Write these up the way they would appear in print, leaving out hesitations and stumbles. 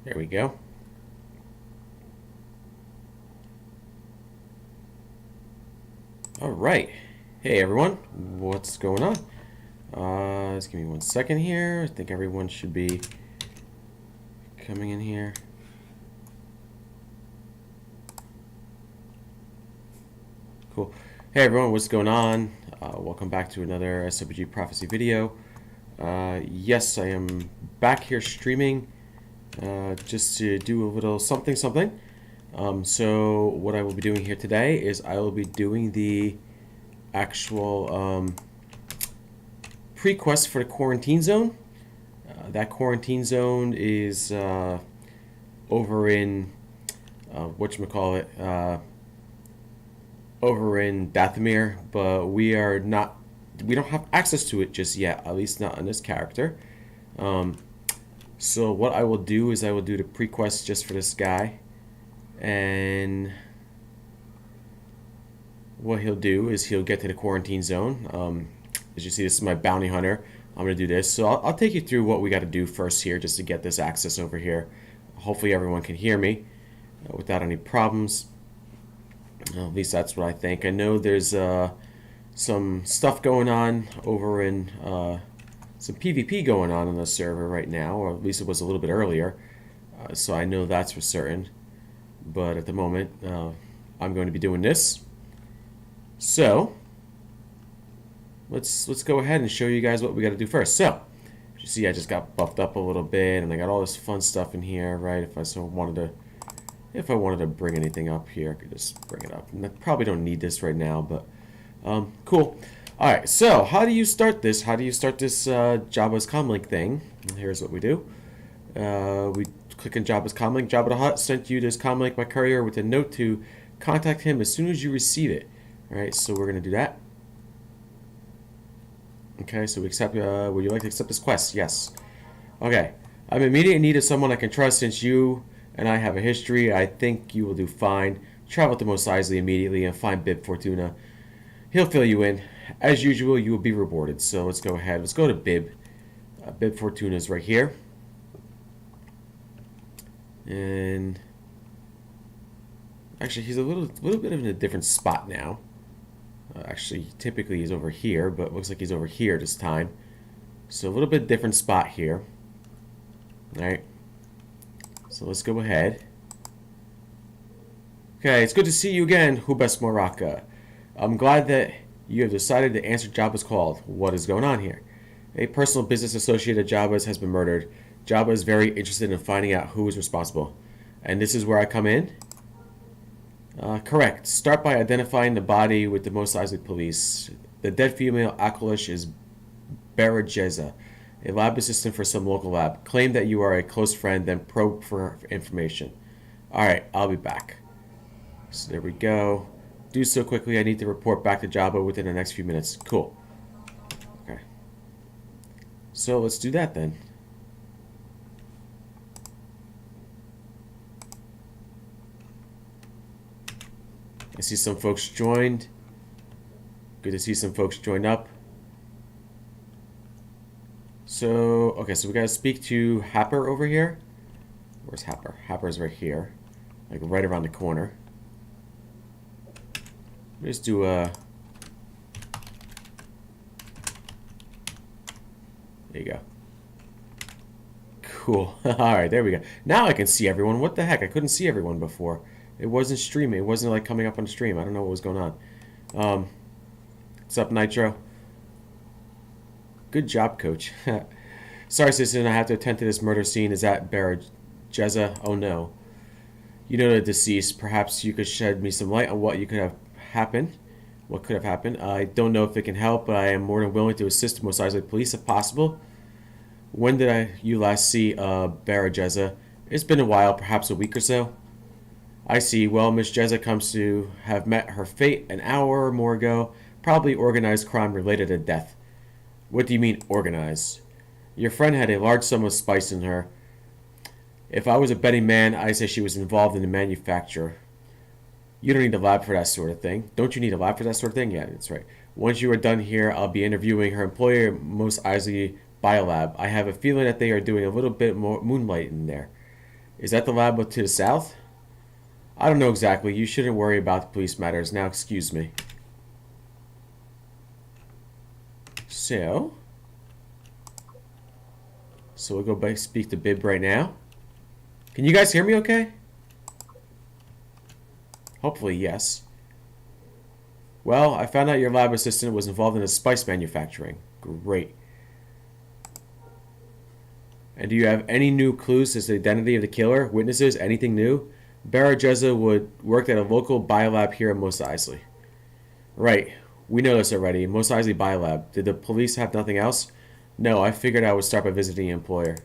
There we go. All right. Hey everyone, what's going on? Just give me 1 second here. I think everyone should be coming in here. Cool. Hey everyone, what's going on? Welcome back to another SWG prophecy video. Yes, I am back here streaming just to do a little something. So what I will be doing here today is I will be doing the actual pre-quest for the quarantine zone. That quarantine zone is over in whatchamacallit, over in Dathomir, but we don't have access to it just yet, at least not on this character. So what I will do is I will do the pre-quest just for this guy, and what he'll do is he'll get to the quarantine zone. As you see, this is my bounty hunter. I'm going to do this. So I'll take you through what we got to do first here just to get this access over here. Hopefully everyone can hear me without any problems. At least that's what I think. I know there's some stuff going on over in some PvP going on the server right now, or at least it was a little bit earlier. So I know that's for certain. But at the moment, I'm going to be doing this. So let's go ahead and show you guys what we got to do first. So as you see, I just got buffed up a little bit, and I got all this fun stuff in here, right? If I wanted to bring anything up here, I could just bring it up. And I probably don't need this right now, but cool. All right, so how do you start this? How do you start this Jabba's Commlink thing? And here's what we do. We click on Jabba's Commlink. Jabba the Hutt sent you this Commlink by courier with a note to contact him as soon as you receive it. All right, so we're going to do that. Okay, so we accept. Would you like to accept this quest? Yes. Okay. I'm in immediate need of someone I can trust since you and I have a history. I think you will do fine. Travel to Mos Eisley immediately and find Bib Fortuna. He'll fill you in. As usual, you will be rewarded. So let's go ahead. Let's go to Bib. Bib Fortuna is right here. And actually, he's a little bit of in a different spot now. Actually, typically he's over here, but it looks like he's over here this time. So a little bit different spot here. Alright. So let's go ahead. Okay, it's good to see you again, Hubes Moraka. I'm glad that you have decided to answer Jabba's call. What is going on here? A personal business associate of Jabba's has been murdered. Jabba is very interested in finding out who is responsible. And this is where I come in? Correct. Start by identifying the body with the Mos Eisley police. The dead female Akalish is Bera Jeza, a lab assistant for some local lab. Claim that you are a close friend, then probe for information. Alright, I'll be back. So there we go. Do so quickly. I need to report back to Jabba within the next few minutes. Cool. Okay. So let's do that then. I see some folks joined. Good to see some folks join up. So, okay, so we gotta speak to Happer over here. Where's Happer? Happer's right here. Like right around the corner. Just do a... There you go. Cool. Alright, there we go. Now I can see everyone. What the heck? I couldn't see everyone before. It wasn't streaming. It wasn't like coming up on the stream. I don't know what was going on. What's up, Nitro? Good job, Coach. Sorry, citizen. I have to attend to this murder scene. Is that Bera Jeza? Oh, no. You know the deceased. Perhaps you could shed me some light on what could have happened. What could have happened? I don't know if it can help, but I am more than willing to assist Mos Eisley police if possible. When did you last see Bera Jeza? It's been a while, perhaps a week or so. I see. Well, Miss Jeza comes to have met her fate an hour or more ago. Probably organized crime related to death. What do you mean, organized? Your friend had a large sum of spice in her. If I was a betting man, I'd say she was involved in the manufacture. You don't need a lab for that sort of thing. Don't you need a lab for that sort of thing? Yeah, that's right. Once you are done here, I'll be interviewing her employer, Mos Eisley Biolab. I have a feeling that they are doing a little bit more moonlight in there. Is that the lab to the south? I don't know exactly. You shouldn't worry about the police matters. Now, excuse me. So we'll go back speak to Bib right now. Can you guys hear me okay? Hopefully, yes. Well, I found out your lab assistant was involved in the spice manufacturing. Great. And do you have any new clues as to the identity of the killer? Witnesses? Anything new? Barajeza would work at a local biolab here in Mos Eisley. Right. We know this already. Mos Eisley Biolab. Did the police have nothing else? No, I figured I would start by visiting the employer.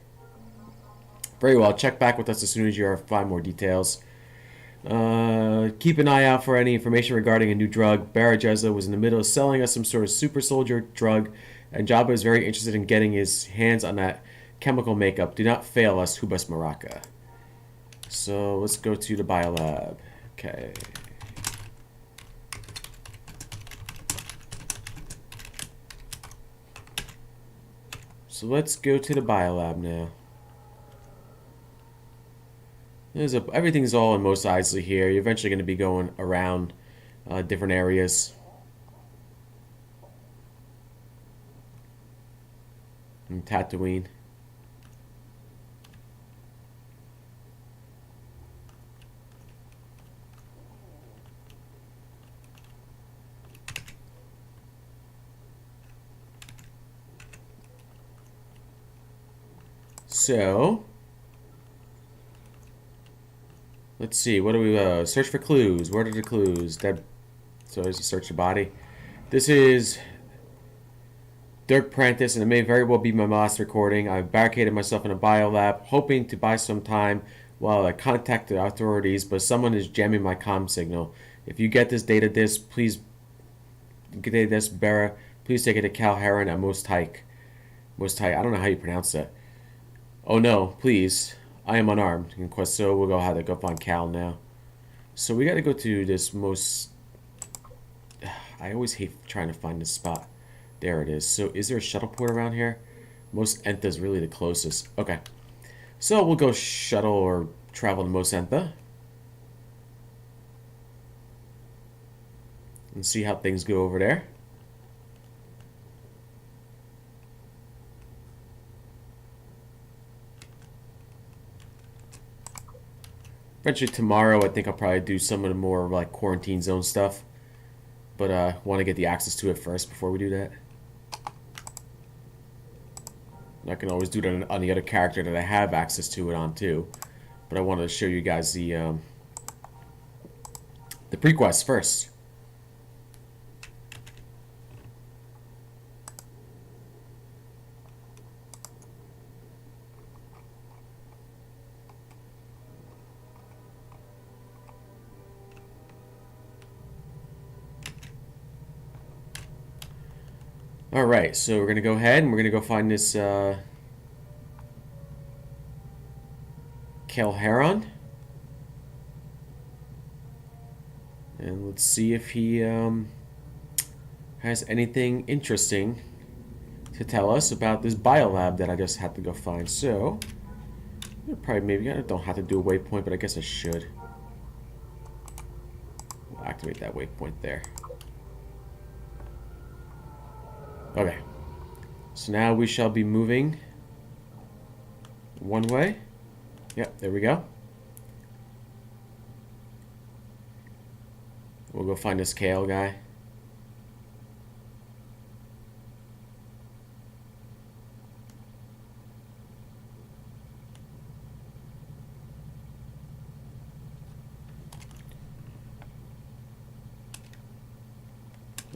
Very well. Check back with us as soon as you find more details. Keep an eye out for any information regarding a new drug. Barajeza was in the middle of selling us some sort of super soldier drug, and Jabba is very interested in getting his hands on that chemical makeup. Do not fail us, Hubas Maraka. So let's go to the biolab. Okay. So let's go to the biolab now. Everything's all in Mos Eisley here. You're eventually going to be going around different areas. And Tatooine. So let's see. What do we search for clues? What are the clues? So there's a search the body. This is Dirk Prentice, and it may very well be my last recording. I've barricaded myself in a biolab, hoping to buy some time while I contact the authorities, but someone is jamming my comm signal. If you get this data disc, please get this Barra. Please take it to Cal Heron at Most Hike. Most Hike. I don't know how you pronounce that. Oh no, please. I am unarmed. In quest, so we'll have to go find Cal now. So we got to go to this most. I always hate trying to find this spot. There it is. So is there a shuttle port around here? Most Enta is really the closest. Okay. So we'll go shuttle or travel to Most Enta. And see how things go over there. Eventually tomorrow, I think I'll probably do some of the more like quarantine zone stuff. But I want to get the access to it first before we do that. I can always do that on the other character that I have access to it on too. But I wanted to show you guys the prequest first. Alright, so we're going to go ahead and we're going to go find this Calheron. And let's see if he has anything interesting to tell us about this biolab that I just had to go find. So, maybe I don't have to do a waypoint, but I guess I should. We'll activate that waypoint there. Okay, so now we shall be moving one way. Yep, there we go. We'll go find this Kale guy.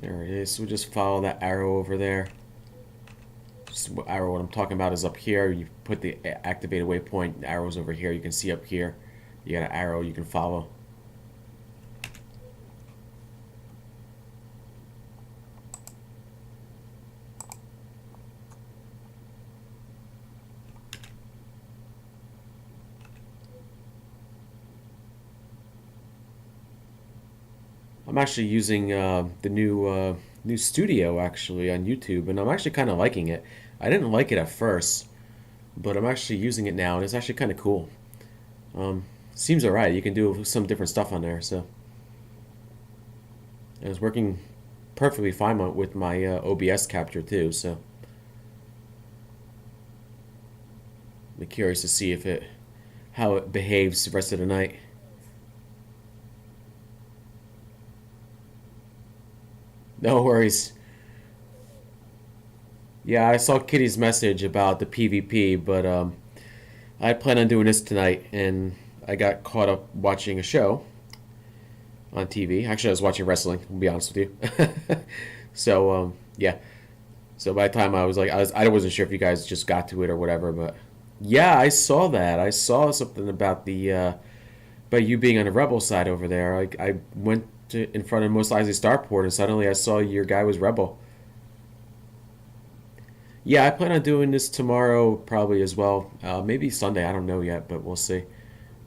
There it is. So we'll just follow that arrow over there. Just the arrow, what I'm talking about is up here. You put the activated waypoint, the arrow's over here. You can see up here. You got an arrow you can follow. I'm actually using the new studio actually on YouTube, and I'm actually kind of liking it. I didn't like it at first, but I'm actually using it now, and it's actually kind of cool. Seems alright. You can do some different stuff on there, so it was working perfectly fine with my OBS capture too. So I'm curious to see if it how it behaves the rest of the night. No worries. Yeah, I saw Kitty's message about the PvP, but I plan on doing this tonight, and I got caught up watching a show on TV. Actually, I was watching wrestling. I'll be honest with you. So yeah. So by the time I wasn't sure if you guys just got to it or whatever, but yeah, I saw that. I saw something about the about you being on the rebel side over there. I went in front of Mos Eisley Starport, and suddenly I saw your guy was rebel. Yeah, I plan on doing this tomorrow probably as well. Maybe Sunday. I don't know yet, but we'll see.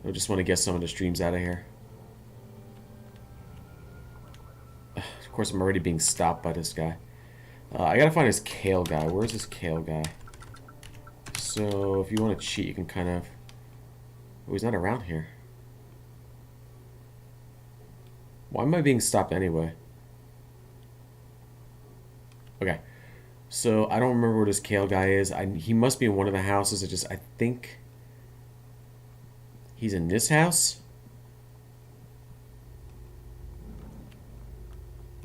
I just want to get some of the streams out of here. Of course, I'm already being stopped by this guy. I gotta find this Kale guy. Where's this Kale guy? So, if you want to cheat, you can kind of... Oh, he's not around here. Why am I being stopped anyway? Okay. So, I don't remember where this Kale guy is. He must be in one of the houses. I think... He's in this house?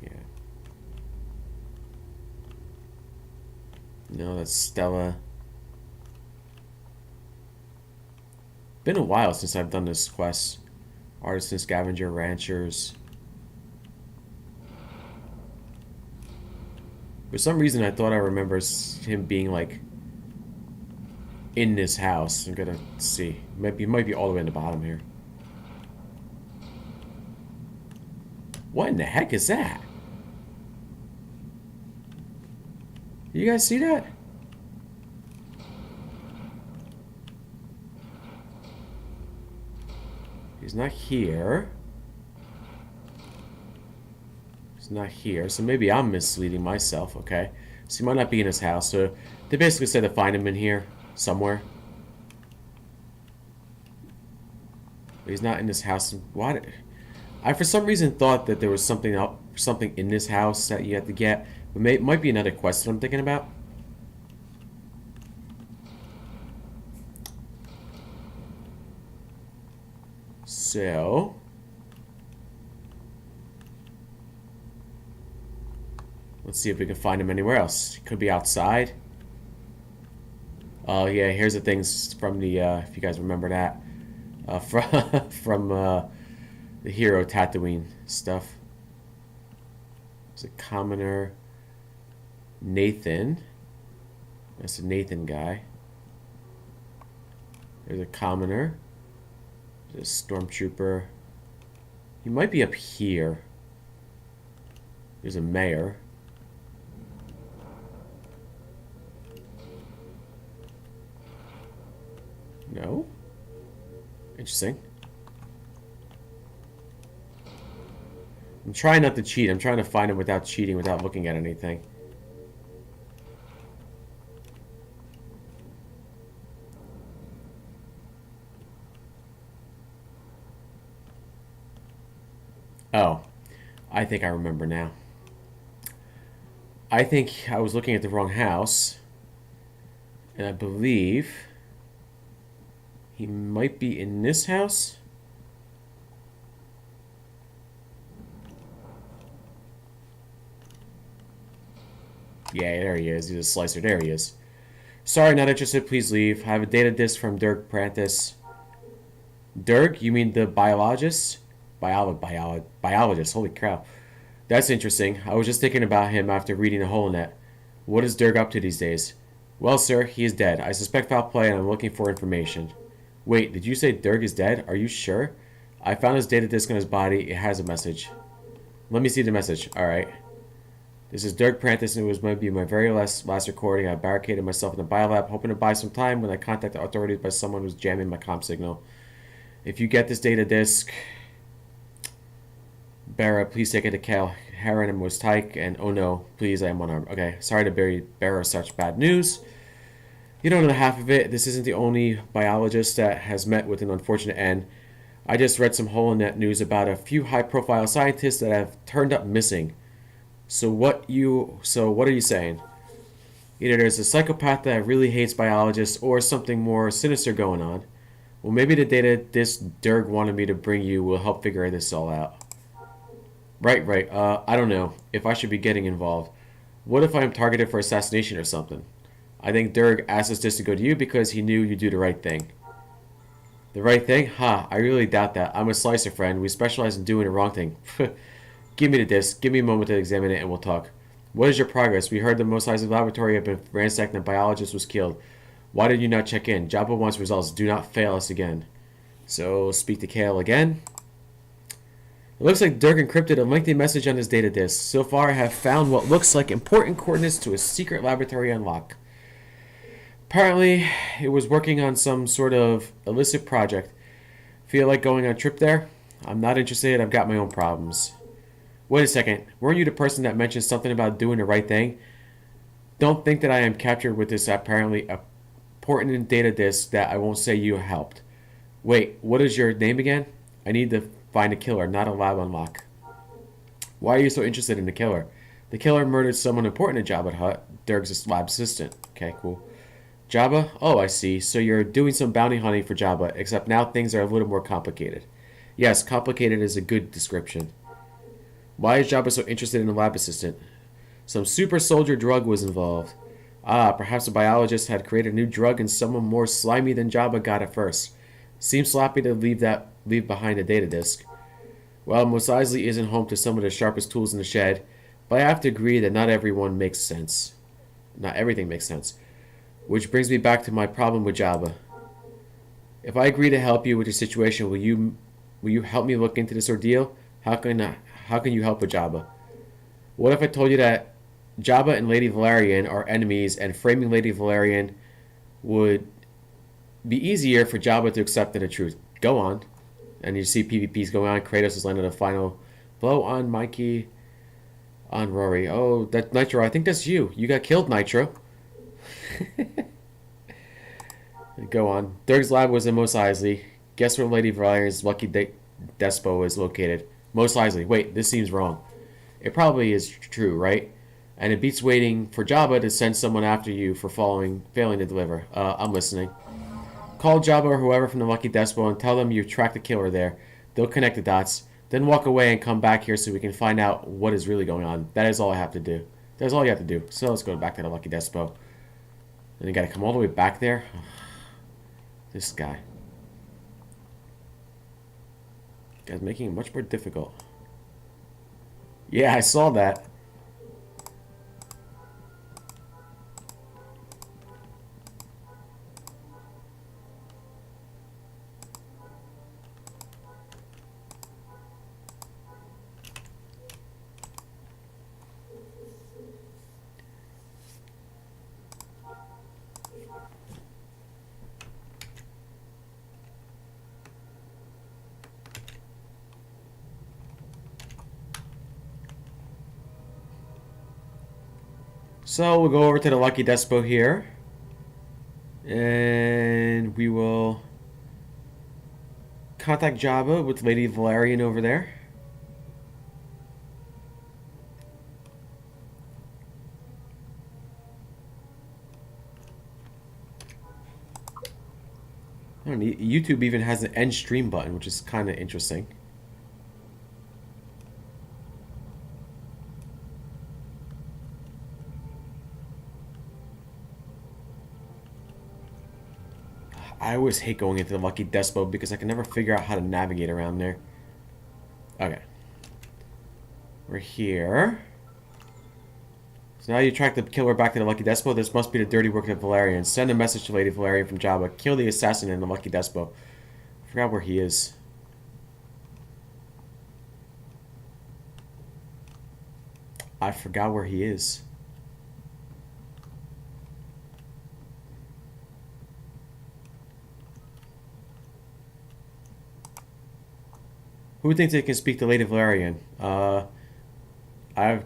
Yeah. No, that's Stella. Been a while since I've done this quest. Artisan, Scavenger, Ranchers. For some reason, I thought I remember him being, like, in this house. I'm gonna see. Might be all the way in the bottom here. What in the heck is that? You guys see that? He's not here. He's not here, so maybe I'm misleading myself, okay? So he might not be in his house, so they basically said to find him in here, somewhere. But he's not in this house. What? I for some reason thought that there was something in this house that you had to get. But might be another quest that I'm thinking about. So... Let's see if we can find him anywhere else. He could be outside. Oh yeah, here's the things from the if you guys remember that from the Hero Tatooine stuff. There's a commoner, Nathan. That's a Nathan guy. There's a commoner. There's a stormtrooper. He might be up here. There's a mayor. No? Interesting. I'm trying not to cheat. I'm trying to find him without cheating, without looking at anything. Oh, I think I remember now. I think I was looking at the wrong house. And I believe he might be in this house. Yeah, there he is. He's a slicer. There he is. Sorry, not interested. Please leave. I have a data disk from Dirk Prentice. Dirk? You mean the biologist? Biologist. Holy cow. That's interesting. I was just thinking about him after reading the HoloNet. What is Dirk up to these days? Well, sir, he is dead. I suspect foul play and I'm looking for information. Wait, did you say Dirk is dead? Are you sure? I found his data disk on his body. It has a message. Let me see the message. Alright. This is Dirk Prentice, and it was maybe my very last recording. I barricaded myself in the biolab, hoping to buy some time when I contacted authorities by someone who was jamming my comm signal. If you get this data disk, Barra, please take it to Cal Heron and Mostaik, and oh no, please, I am unarmed. Okay, sorry to bear such bad news. You don't know half of it. This isn't the only biologist that has met with an unfortunate end. I just read some hole-in-net news about a few high-profile scientists that have turned up missing. So what are you saying? Either there's a psychopath that really hates biologists or something more sinister going on. Well, maybe the data this Derg wanted me to bring you will help figure this all out. Right. I don't know if I should be getting involved. What if I am targeted for assassination or something? I think Derg asked us just to go to you because he knew you'd do the right thing. The right thing? Ha, I really doubt that. I'm a slicer, friend. We specialize in doing the wrong thing. Give me the disc. Give me a moment to examine it and we'll talk. What is your progress? We heard the Mos Eisley laboratory had been ransacked and a biologist was killed. Why did you not check in? Jabba wants results. Do not fail us again. So, speak to Kale again. It looks like Dirk encrypted a lengthy message on his data disk. So far, I have found what looks like important coordinates to a secret laboratory unlock. Apparently, it was working on some sort of illicit project. Feel like going on a trip there? I'm not interested. I've got my own problems. Wait a second. Weren't you the person that mentioned something about doing the right thing? Don't think that I am captured with this apparently important data disk that I won't say you helped. Wait, what is your name again? I need to find a killer, not a lab unlock. Why are you so interested in the killer? The killer murdered someone important at Jabba the Hutt, Dirk's lab assistant. Okay, cool. Jabba? Oh, I see. So you're doing some bounty hunting for Jabba, except now things are a little more complicated. Yes, complicated is a good description. Why is Jabba so interested in the lab assistant? Some super soldier drug was involved. Ah, perhaps a biologist had created a new drug and someone more slimy than Jabba got it first. Seems sloppy to leave behind a data disk. Well, Mos Eisley isn't home to some of the sharpest tools in the shed, but I have to agree that not everyone makes sense. Not everything makes sense. Which brings me back to my problem with Jabba. If I agree to help you with your situation, will you help me look into this ordeal? How can you help with Jabba? What if I told you that Jabba and Lady Valerian are enemies and framing Lady Valerian would be easier for Jabba to accept than the truth? Go on. And you see PvPs going on. Kratos is landing a final blow on Mikey, on Rory. Oh, that Nitro. I think that's you. You got killed, Nitro. Go on. Dirk's lab was in Mos Eisley. Guess where Lady Valerian's lucky despo is located? Mos Eisley. Wait, this seems wrong. It probably is true, right? And it beats waiting for Jabba to send someone after you for failing to deliver. I'm listening. Call Jabba or whoever from the Lucky Despo and tell them you tracked the killer there. They'll connect the dots. Then walk away and come back here so we can find out what is really going on. That is all I have to do. That's all you have to do. So let's go back to the Lucky Despo. And you gotta come all the way back there? This guy. Guy's making it much more difficult. Yeah, I saw that. So we'll go over to the Lucky Despo here. And we will contact Jabba with Lady Valerian over there. I don't know, YouTube even has an end stream button, which is kind of interesting. I always hate going into the Lucky Despo because I can never figure out how to navigate around there. Okay. We're here. So now you track the killer back to the Lucky Despo. This must be the dirty work of Valerian. Send a message to Lady Valerian from Jabba. Kill the assassin in the Lucky Despo. I forgot where he is. I forgot where he is. Who thinks they can speak to Lady Valerian? I've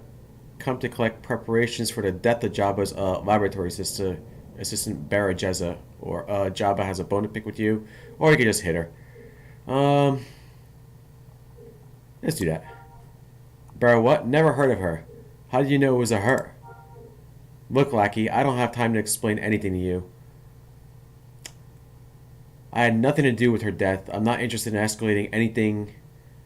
come to collect preparations for the death of Jabba's laboratory sister. Assistant Barra Jezza, or Jabba has a bone to pick with you, or you can just hit her. Um, let's do that. Barra what? Never heard of her. How did you know it was a her? Look, lackey, I don't have time to explain anything to you. I had nothing to do with her death. I'm not interested in escalating anything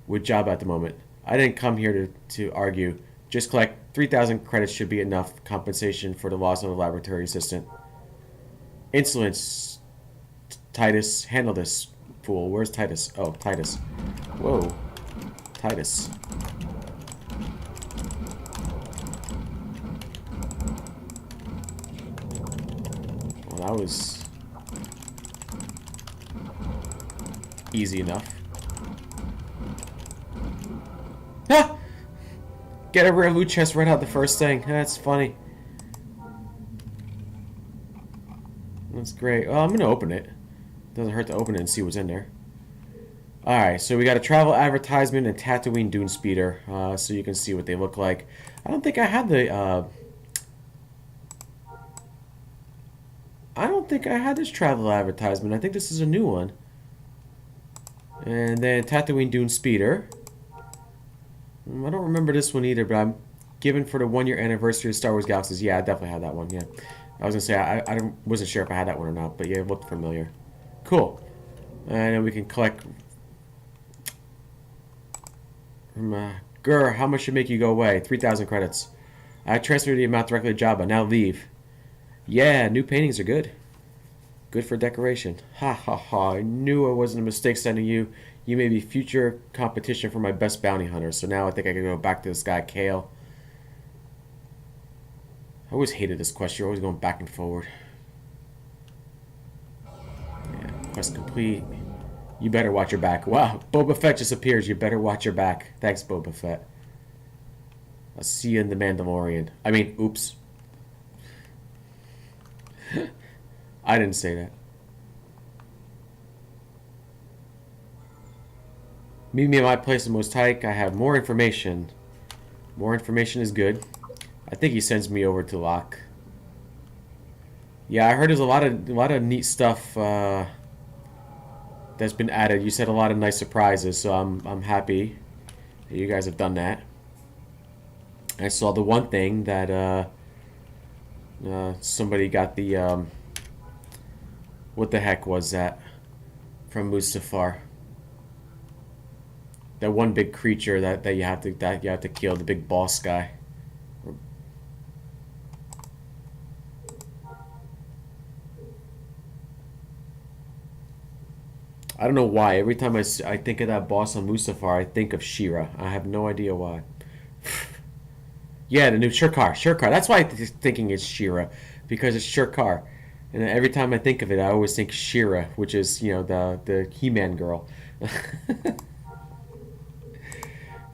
with Jabba at the moment. I didn't come here to argue. Just collect 3,000 credits should be enough compensation for the loss of the laboratory assistant. Insolence, Titus. Handle this, fool. Where's Titus? Oh, Titus. Whoa. Titus. Well, that was easy enough. Ah! Get a rare loot chest right out the first thing. That's funny. That's great. Well, I'm gonna open it. Doesn't hurt to open it and see what's in there. Alright, so we got a travel advertisement and Tatooine Dune Speeder, so you can see what they look like. I don't think I had the, I don't think I had this travel advertisement. I think this is a new one. And then Tatooine Dune Speeder. I don't remember this one either, but I'm given for the 1-year anniversary of Star Wars Galaxies. Yeah, I definitely had that one, yeah. I was going to say, I wasn't sure if I had that one or not, but yeah, it looked familiar. Cool. And then we can collect... Grr, how much should make you go away? 3,000 credits. I transferred the amount directly to Jabba. Now leave. Yeah, new paintings are good. Good for decoration. Ha ha ha. I knew it wasn't a mistake sending you. You may be future competition for my best bounty hunter. So now I think I can go back to this guy, Kale. I always hated this quest. You're always going back and forward. Yeah, quest complete. You better watch your back. Wow, Boba Fett just appears. You better watch your back. Thanks, Boba Fett. I'll see you in the Mandalorian. I mean, oops. I didn't say that. Meet me at my place in Mos Taik. I have more information. More information is good. I think he sends me over to Locke. Yeah, I heard there's a lot of neat stuff that's been added. You said a lot of nice surprises, so I'm happy that you guys have done that. I saw the one thing that somebody got the what the heck was that from Mustafar? That one big creature that you have to kill, the big boss guy. I don't know why. Every time I think of that boss on Mustafar, I think of Shira. I have no idea why. Yeah, the new Shirkar. Shirkar. That's why I'm thinking it's Shira, because it's Shirkar. And every time I think of it, I always think Shira, which is, you know, the He-Man girl.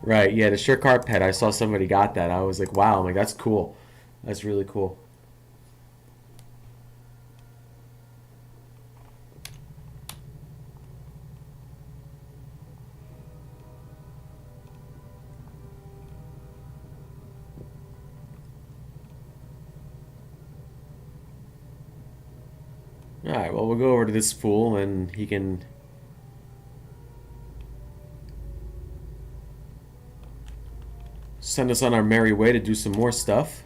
Right, yeah, the Shirkar pet. I saw somebody got that. I was like, wow, I'm like, that's cool. That's really cool. Alright, well, we'll go over to this fool and he can... send us on our merry way to do some more stuff.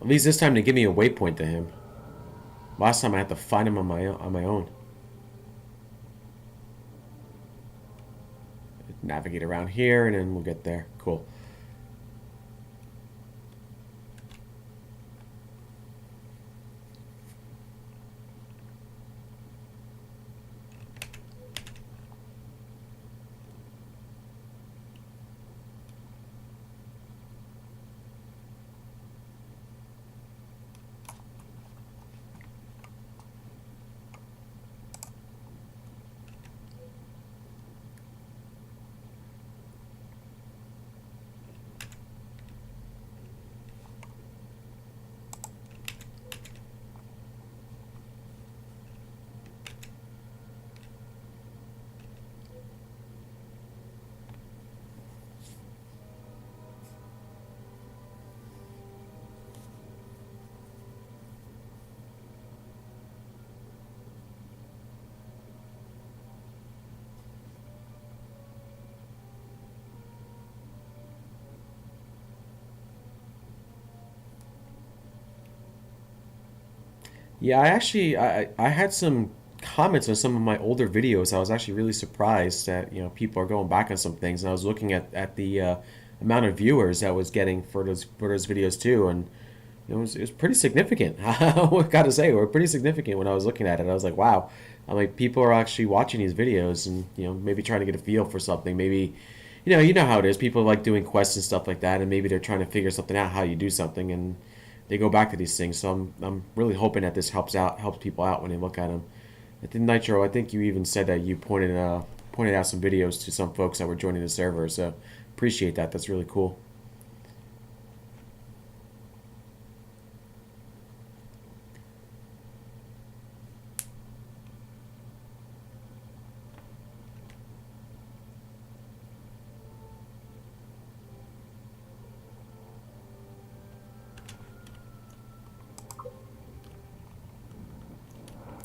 At least this time they give me a waypoint to him. Last time I had to find him on my own. Navigate around here and then we'll get there. Cool. Yeah, I had some comments on some of my older videos. I was actually really surprised that people are going back on some things, and I was looking at the amount of viewers that was getting for those videos too, and it was pretty significant. I gotta say, it was pretty significant when I was looking at it. I was like, wow. I'm like, people are actually watching these videos and maybe trying to get a feel for something. Maybe you know how it is. People like doing quests and stuff like that, and maybe they're trying to figure something out how you do something, and they go back to these things. So I'm really hoping that this helps people out when they look at them. I think Nitro, I think you even said that you pointed out some videos to some folks that were joining the server. So appreciate that. That's really cool.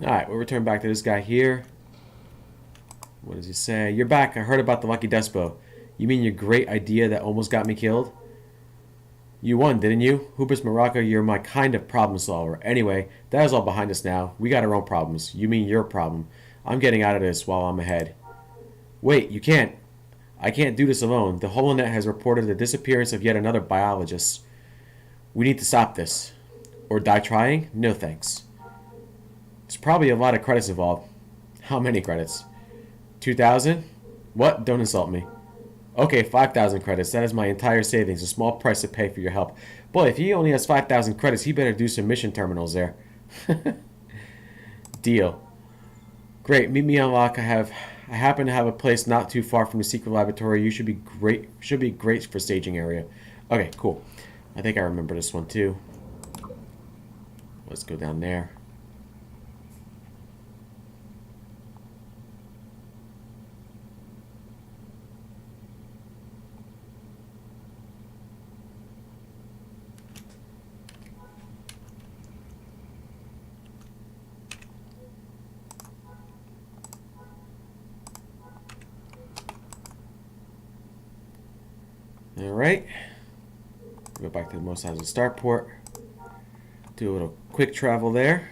All right, we'll return back to this guy here. What does he say? You're back. I heard about the Lucky Despo. You mean your great idea that almost got me killed? You won, didn't you? Hubris Maraca, you're my kind of problem solver. Anyway, that is all behind us now. We got our own problems. You mean your problem. I'm getting out of this while I'm ahead. Wait, you can't. I can't do this alone. The HoloNet has reported the disappearance of yet another biologist. We need to stop this. Or die trying? No thanks. There's probably a lot of credits involved. How many credits? 2,000? What? Don't insult me. Okay, 5,000 credits. That is my entire savings. A small price to pay for your help. Boy, if he only has 5,000 credits, he better do some mission terminals there. Deal. Great. Meet me on lock. I happen to have a place not too far from the secret laboratory. You should be great. Should be great for staging area. Okay, cool. I think I remember this one too. Let's go down there. All right. Go back to the Mos Eisley starport. Do a little quick travel there.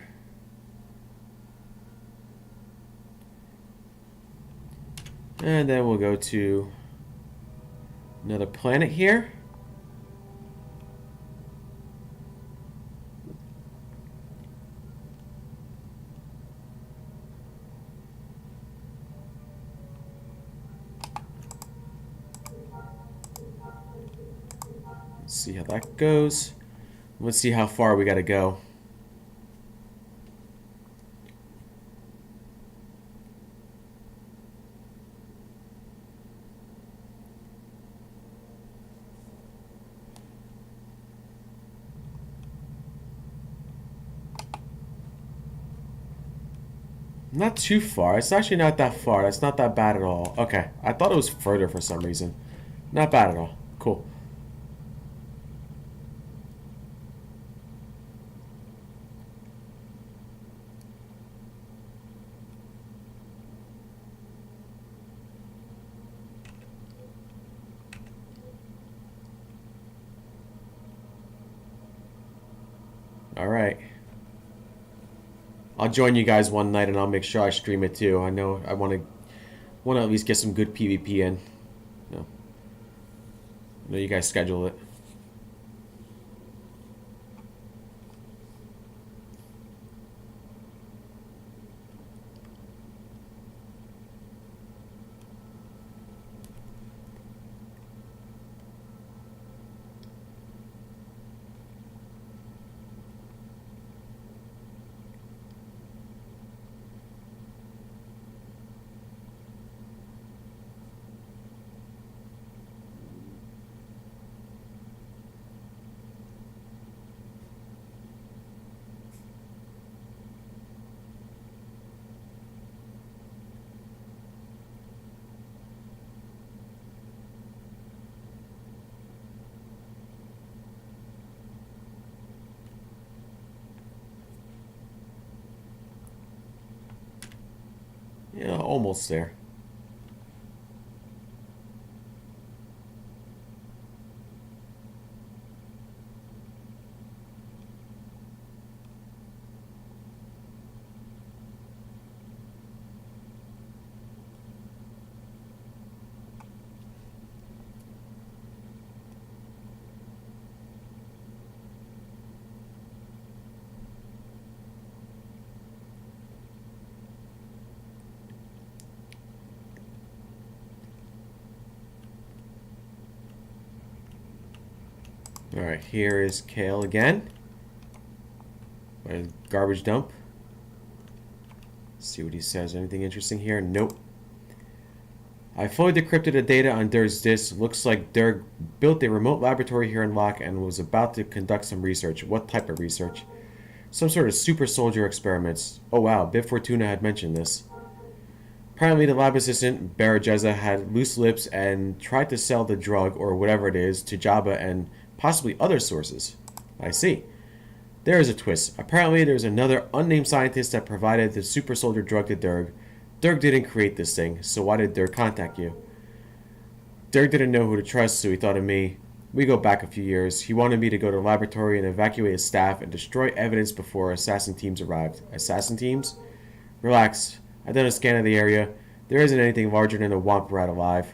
And then we'll go to another planet here. Let's see how that goes. Let's see how far we got to go. Not too far. It's actually not that far. That's not that bad at all. Okay. I thought it was further for some reason. Not bad at all. Cool. All right. I'll join you guys one night and I'll make sure I stream it too. I know I want to at least get some good PvP in. No. I know you guys schedule it. Yeah, almost there. Alright, here is Kale again. Garbage dump. Let's see what he says. Anything interesting here? Nope. I fully decrypted the data on Durg's disk. Looks like Durg built a remote laboratory here in Locke and was about to conduct some research. What type of research? Some sort of super soldier experiments. Oh wow, Bib Fortuna had mentioned this. Apparently the lab assistant, Barajeza, had loose lips and tried to sell the drug, or whatever it is, to Jabba and possibly other sources. I see. There is a twist. Apparently there's another unnamed scientist that provided the super soldier drug to Durg. Durg didn't create this thing, so why did Durg contact you? Durg didn't know who to trust, so he thought of me. We go back a few years. He wanted me to go to the laboratory and evacuate his staff and destroy evidence before assassin teams arrived. Assassin teams? Relax. I've done a scan of the area. There isn't anything larger than a womp rat alive.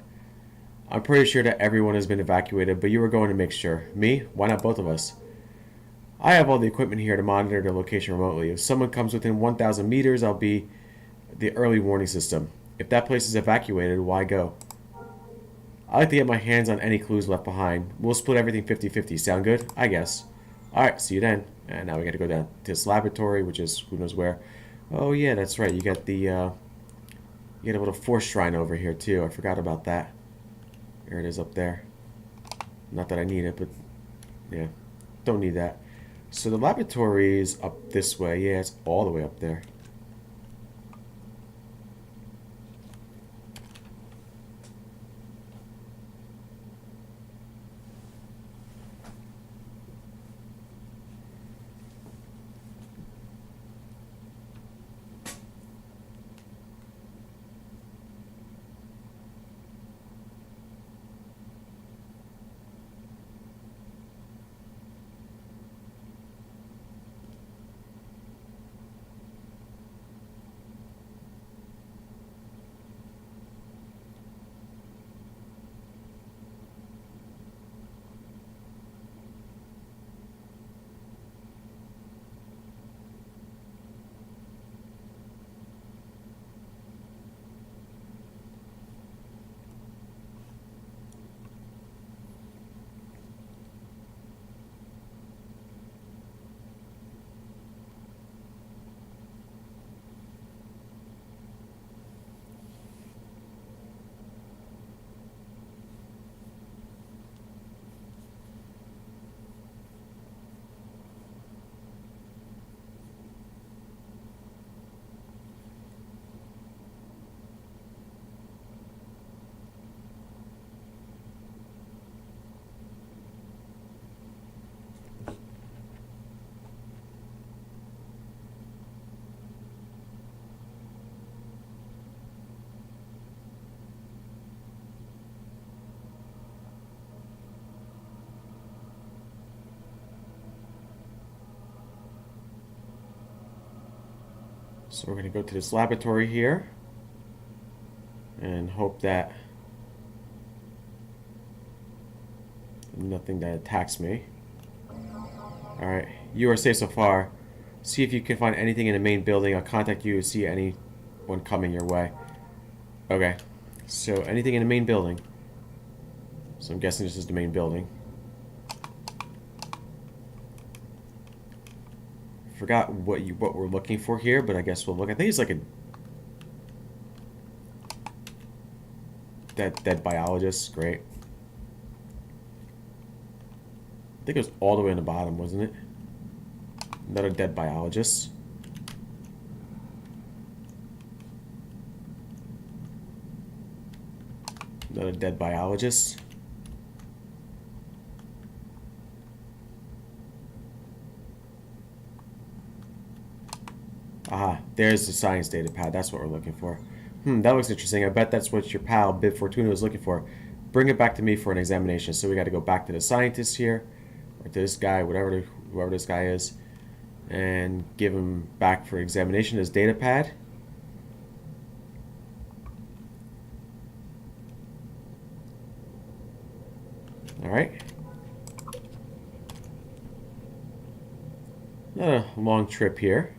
I'm pretty sure that everyone has been evacuated, but you were going to make sure. Me? Why not both of us? I have all the equipment here to monitor the location remotely. If someone comes within 1,000 meters, I'll be the early warning system. If that place is evacuated, why go? I like to get my hands on any clues left behind. We'll split everything 50-50. Sound good? I guess. Alright, see you then. And now we gotta go down to this laboratory, which is who knows where. Oh yeah, that's right. You got the you get a little force shrine over here too. I forgot about that. There it is up there. Not that I need it, but yeah. Don't need that. So the laboratory is up this way. Yeah, it's all the way up there. So we're going to go to this laboratory here and hope that nothing that attacks me. Alright, you are safe so far. See if you can find anything in the main building. I'll contact you to see anyone coming your way. Okay, so anything in the main building. So I'm guessing this is the main building. Forgot what we're looking for here, but I guess we'll look. I think it's like a dead biologist. Great. I think it was all the way in the bottom, wasn't it? Another dead biologist. Another dead biologist. Aha, there's the science data pad. That's what we're looking for. That looks interesting. I bet that's what your pal, Bib Fortuna, was looking for. Bring it back to me for an examination. So we got to go back to the scientist here, or to this guy, whoever this guy is, and give him back for examination his data pad. Alright. Not a long trip here.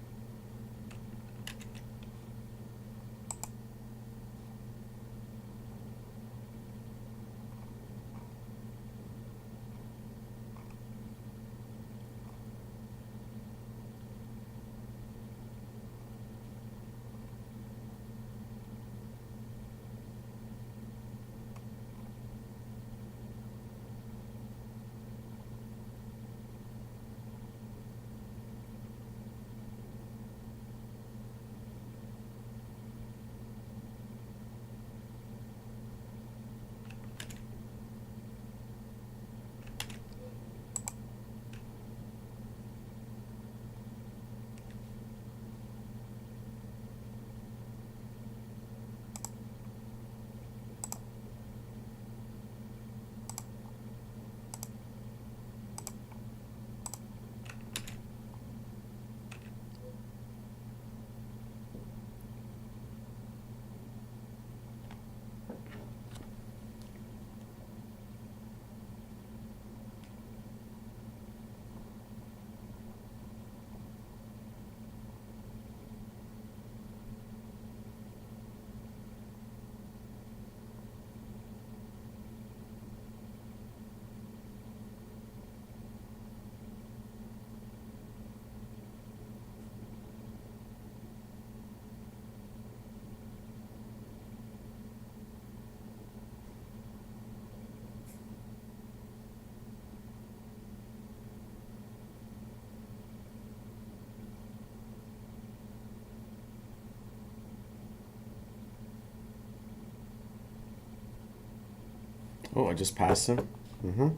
Oh, I just passed him. Mm-hmm.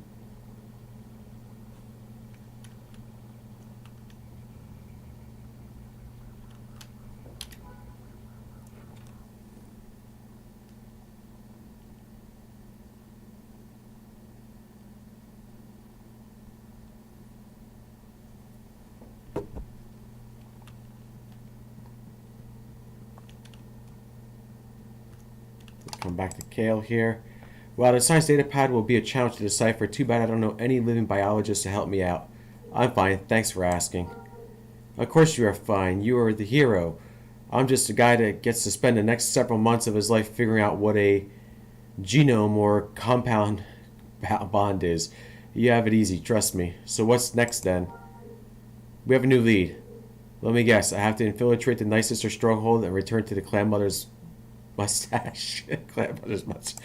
Come back to Kale here. Well, the science data pad will be a challenge to decipher. Too bad I don't know any living biologists to help me out. I'm fine. Thanks for asking. Of course you are fine. You are the hero. I'm just a guy that gets to spend the next several months of his life figuring out what a genome or compound bond is. You have it easy, trust me. So what's next then? We have a new lead. Let me guess. I have to infiltrate the nicest stronghold and return to the clan mother's mustache. Clan mother's mustache.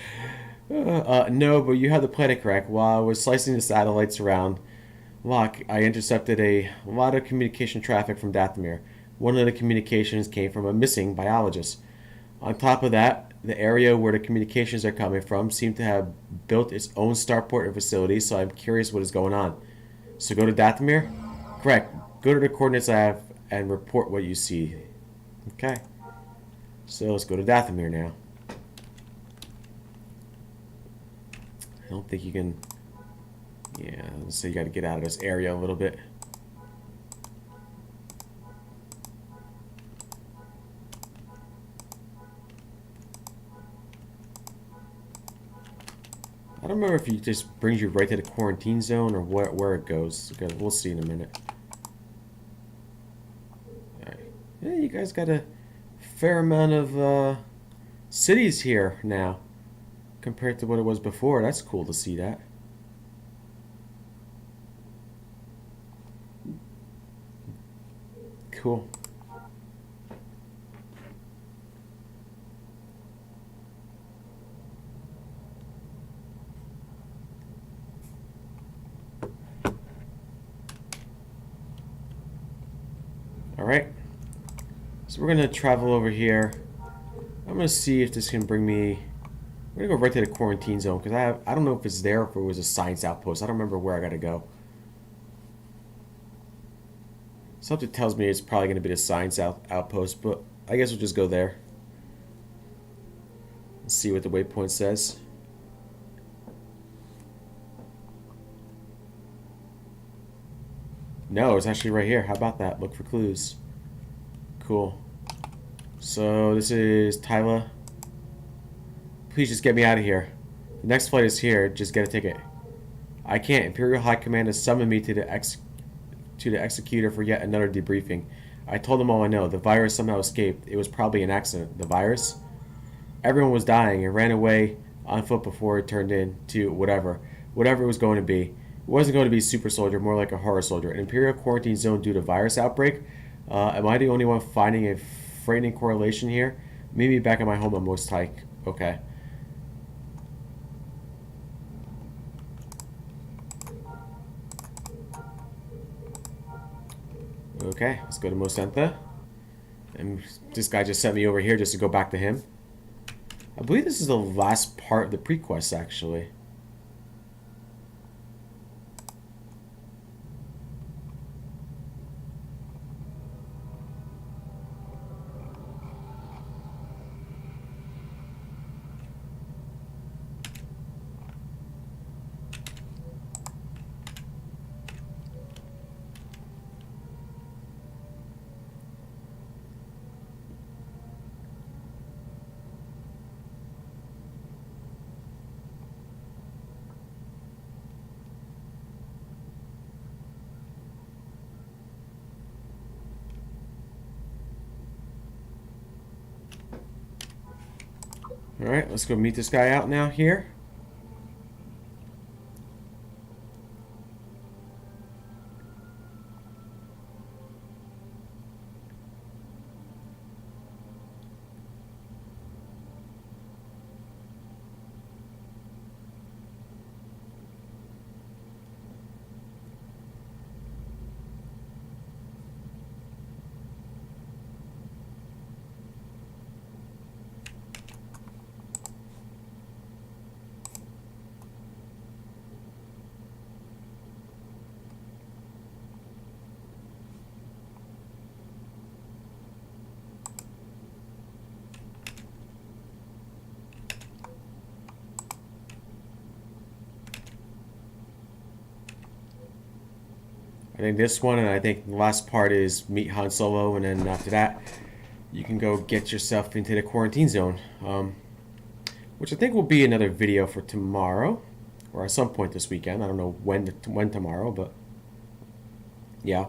No, but you have the planet correct. While I was slicing the satellites around Locke, I intercepted a lot of communication traffic from Dathomir. One of the communications came from a missing biologist. On top of that, the area where the communications are coming from seemed to have built its own starport and facility, so I'm curious what is going on. So go to Dathomir? Correct. Go to the coordinates I have and report what you see. Okay. So let's go to Dathomir now. I don't think you can... Yeah, so you got to get out of this area a little bit. I don't remember if it just brings you right to the quarantine zone or where it goes. Okay, we'll see in a minute. Alright. Yeah, you guys got a fair amount of cities here now compared to what it was before. That's cool to see that. Cool. Alright. So we're going to travel over here. I'm going to see if this can bring me... We're going to go right to the quarantine zone because I don't know if it's there or if it was a science outpost. I don't remember where I got to go. Something tells me it's probably going to be the science outpost, but I guess we'll just go there. Let's see what the waypoint says. No, it's actually right here. How about that? Look for clues. Cool. So this is Tyla. Please just get me out of here. The next flight is here. Just get a ticket. I can't. Imperial High Command has summoned me to the executor for yet another debriefing. I told them all I know. The virus somehow escaped. It was probably an accident. The virus? Everyone was dying. It ran away on foot before it turned into whatever. Whatever it was going to be. It wasn't going to be a super soldier, more like a horror soldier. An Imperial quarantine zone due to virus outbreak? Am I the only one finding a frightening correlation here? Meet me back at my home on Most Hike. Okay. Okay, let's go to Mosentha. And this guy just sent me over here just to go back to him. I believe this is the last part of the pre-quest, actually. Alright, let's go meet this guy out now here. think this one, and I think the last part is meet Han Solo, and then after that, you can go get yourself into the quarantine zone, which I think will be another video for tomorrow, or at some point this weekend. I don't know when tomorrow, but yeah.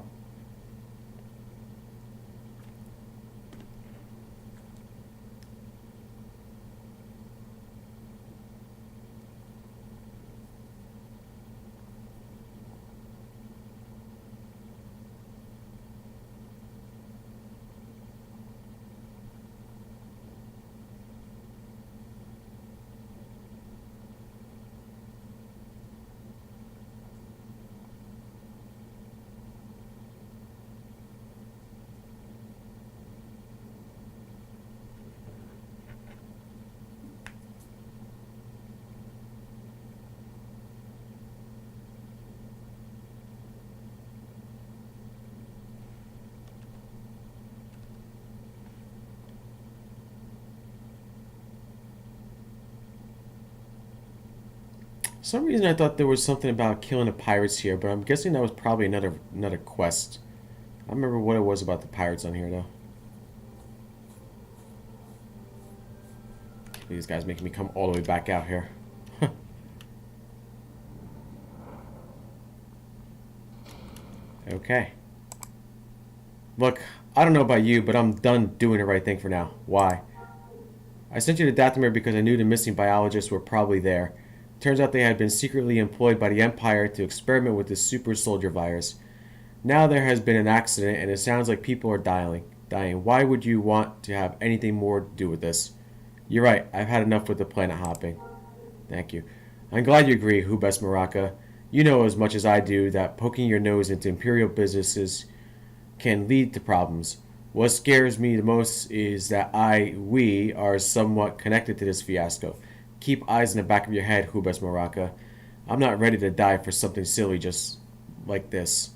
For some reason I thought there was something about killing the pirates here, but I'm guessing that was probably another quest. I don't remember what it was about the pirates on here though. These guys making me come all the way back out here. Okay. Look, I don't know about you, but I'm done doing the right thing for now. Why? I sent you to Dathomir because I knew the missing biologists were probably there. Turns out they had been secretly employed by the Empire to experiment with the super soldier virus. Now there has been an accident and it sounds like people are dying. Why would you want to have anything more to do with this? You're right, I've had enough with the planet hopping. Thank you. I'm glad you agree, Hubes Maraka. You know as much as I do that poking your nose into Imperial businesses can lead to problems. What scares me the most is that we are somewhat connected to this fiasco. Keep eyes in the back of your head, Hubes Maraka. I'm not ready to die for something silly just like this.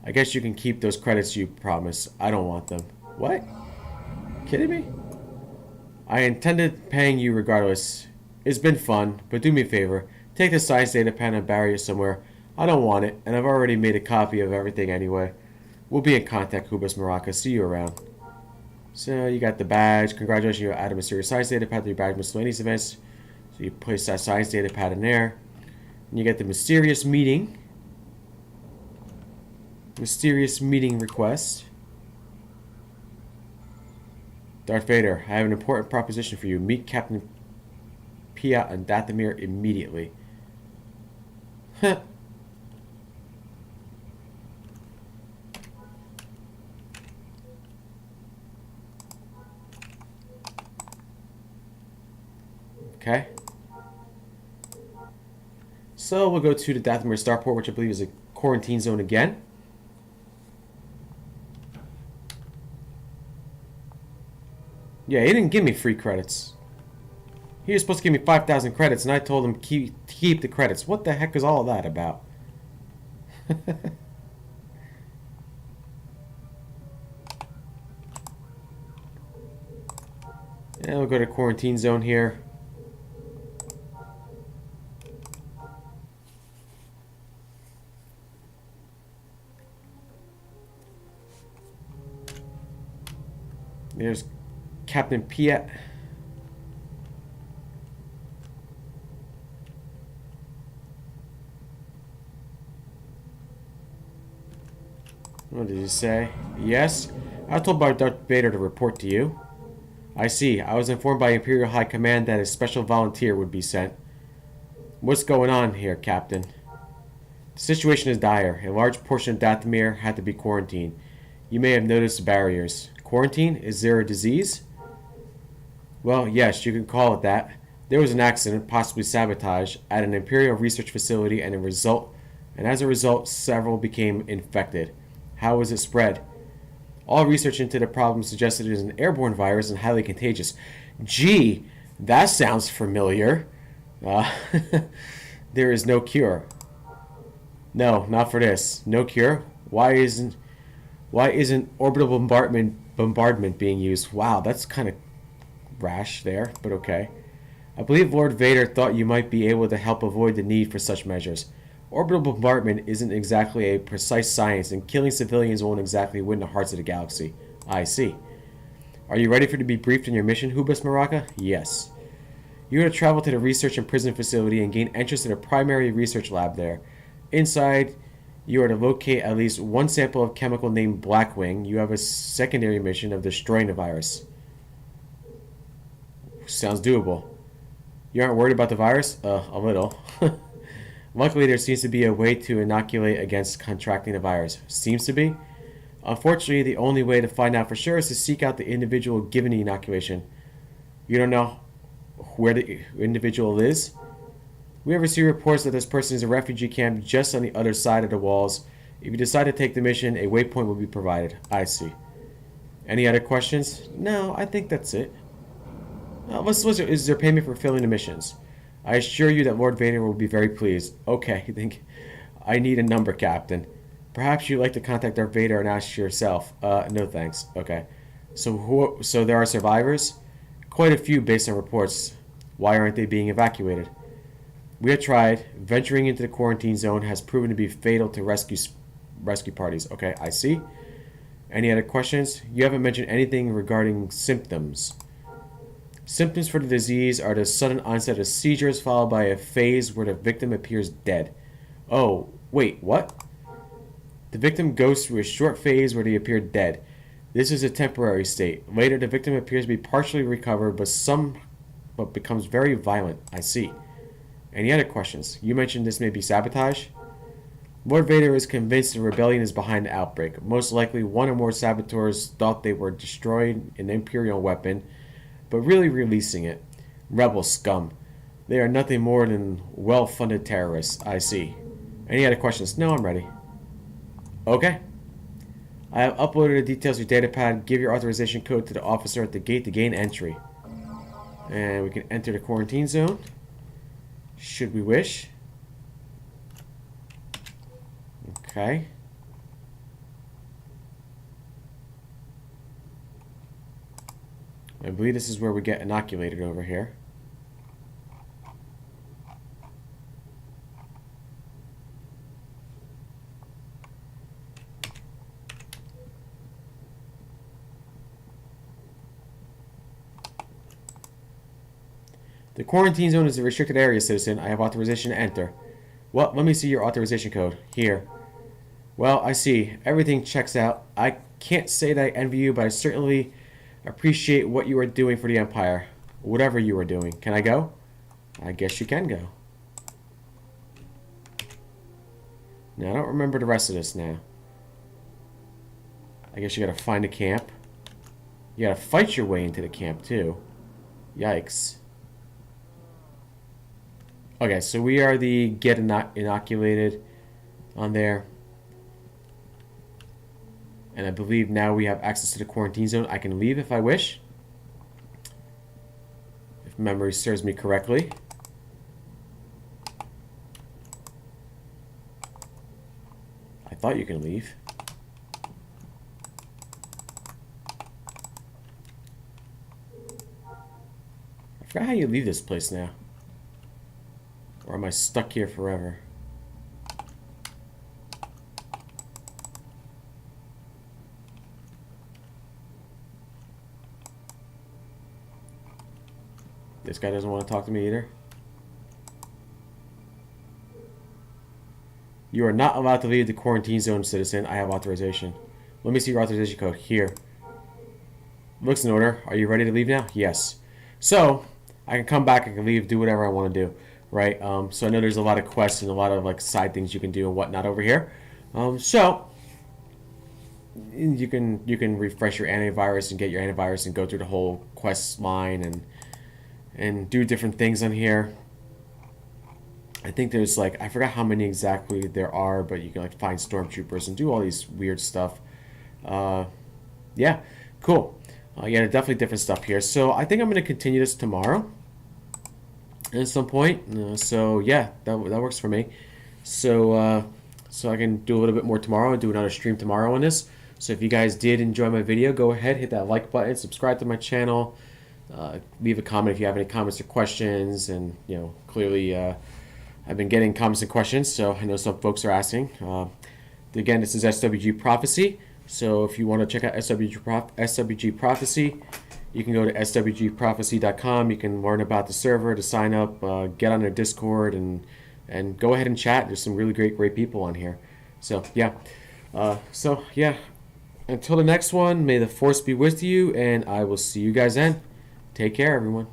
I guess you can keep those credits you promised. I don't want them. What? Kidding me? I intended paying you regardless. It's been fun, but do me a favor. Take the science data pen and bury it somewhere. I don't want it, and I've already made a copy of everything anyway. We'll be in contact, Hubes Maraka. See you around. So, you got the badge. Congratulations, you added a mysterious science data pad to your badge miscellaneous events. So you place that science data pad in there. And you get the mysterious meeting. Mysterious meeting request. Darth Vader, I have an important proposition for you. Meet Captain Piat and Dathomir immediately. Huh. Okay. So we'll go to the Dathomir Starport, which I believe is a quarantine zone again. Yeah, he didn't give me free credits. He was supposed to give me 5,000 credits, and I told him keep the credits. What the heck is all that about? Yeah, we'll go to quarantine zone here. There's Captain Piat. What did he say? Yes? I was told by Darth Vader to report to you. I see. I was informed by Imperial High Command that a special volunteer would be sent. What's going on here, Captain? The situation is dire. A large portion of Dathomir had to be quarantined. You may have noticed the barriers. Quarantine? Is there a disease? Well, yes, you can call it that. There was an accident, possibly sabotage, at an Imperial research facility, and as a result, several became infected. How was it spread? All research into the problem suggested it is an airborne virus and highly contagious. Gee, that sounds familiar. There is no cure. No, not for this. No cure? Why isn't orbital bombardment being used? Wow, that's kind of rash there, but okay. I believe Lord Vader thought you might be able to help avoid the need for such measures. Orbital bombardment isn't exactly a precise science, and killing civilians won't exactly win the hearts of the galaxy. I see. Are you ready for to be briefed on your mission, Hubas Maraka? Yes. You are to travel to the research and prison facility and gain entrance to the primary research lab there. Inside, you are to locate at least one sample of chemical named Blackwing. You have a secondary mission of destroying the virus. Sounds doable. You aren't worried about the virus? A little. Luckily, there seems to be a way to inoculate against contracting the virus. Seems to be? Unfortunately, the only way to find out for sure is to seek out the individual given the inoculation. You don't know where the individual is? We have received reports that this person is a refugee camp just on the other side of the walls. If you decide to take the mission, a waypoint will be provided. I see. Any other questions? No, I think that's it. Is there payment for filling the missions? I assure you that Lord Vader will be very pleased. Okay, I think I need a number, Captain. Perhaps you'd like to contact Darth Vader and ask yourself. No thanks. Okay. So there are survivors? Quite a few based on reports. Why aren't they being evacuated? We have tried. Venturing into the quarantine zone has proven to be fatal to rescue parties. Okay, I see. Any other questions? You haven't mentioned anything regarding symptoms. Symptoms for the disease are the sudden onset of seizures followed by a phase where the victim appears dead. Oh, wait, what? The victim goes through a short phase where they appear dead. This is a temporary state. Later, the victim appears to be partially recovered, but becomes very violent. I see. Any other questions? You mentioned this may be sabotage? Lord Vader is convinced the rebellion is behind the outbreak. Most likely, one or more saboteurs thought they were destroying an Imperial weapon, but really releasing it. Rebel scum. They are nothing more than well-funded terrorists. I see. Any other questions? No, I'm ready. Okay. I have uploaded the details of your datapad. Give your authorization code to the officer at the gate to gain entry. And we can enter the quarantine zone. Should we wish. Okay. I believe this is where we get inoculated over here. The quarantine zone is a restricted area, citizen. I have authorization to enter. Well, let me see your authorization code. Here. Well, I see. Everything checks out. I can't say that I envy you, but I certainly appreciate what you are doing for the Empire. Whatever you are doing. Can I go? I guess you can go. Now, I don't remember the rest of this now. I guess you gotta find a camp. You gotta fight your way into the camp, too. Yikes. Okay, so we are the get inoculated on there. And I believe now we have access to the quarantine zone. I can leave if I wish. If memory serves me correctly. I thought you can leave. I forgot how you leave this place now. Or am I stuck here forever? This guy doesn't want to talk to me either. You are not allowed to leave the quarantine zone, citizen. I have authorization. Let me see your authorization code. Here. Looks in order. Are you ready to leave now? Yes. So, I can come back, I can leave, do whatever I want to do. Right? So I know there's a lot of quests and a lot of like side things you can do and whatnot over here. So you can refresh your antivirus and get your antivirus and go through the whole quest line and do different things on here. I think there's like, I forgot how many exactly there are, but you can like find stormtroopers and do all these weird stuff. Yeah, cool. Yeah, definitely different stuff here. So I think I'm going to continue this tomorrow at some point. So yeah, that works for me. So so I can do a little bit more tomorrow and do another stream tomorrow on this. So if you guys did enjoy my video, go ahead, hit that like button, subscribe to my channel, leave a comment if you have any comments or questions, and clearly I've been getting comments and questions, so I know some folks are asking. Again, this is SWG Prophecy. So if you want to check out SWG Prophecy, you can go to swgprophecy.com. You can learn about the server, to sign up, get on their Discord, and go ahead and chat. There's some really great people on here. So yeah, until the next one, may the force be with you, and I will see you guys then. Take care, everyone.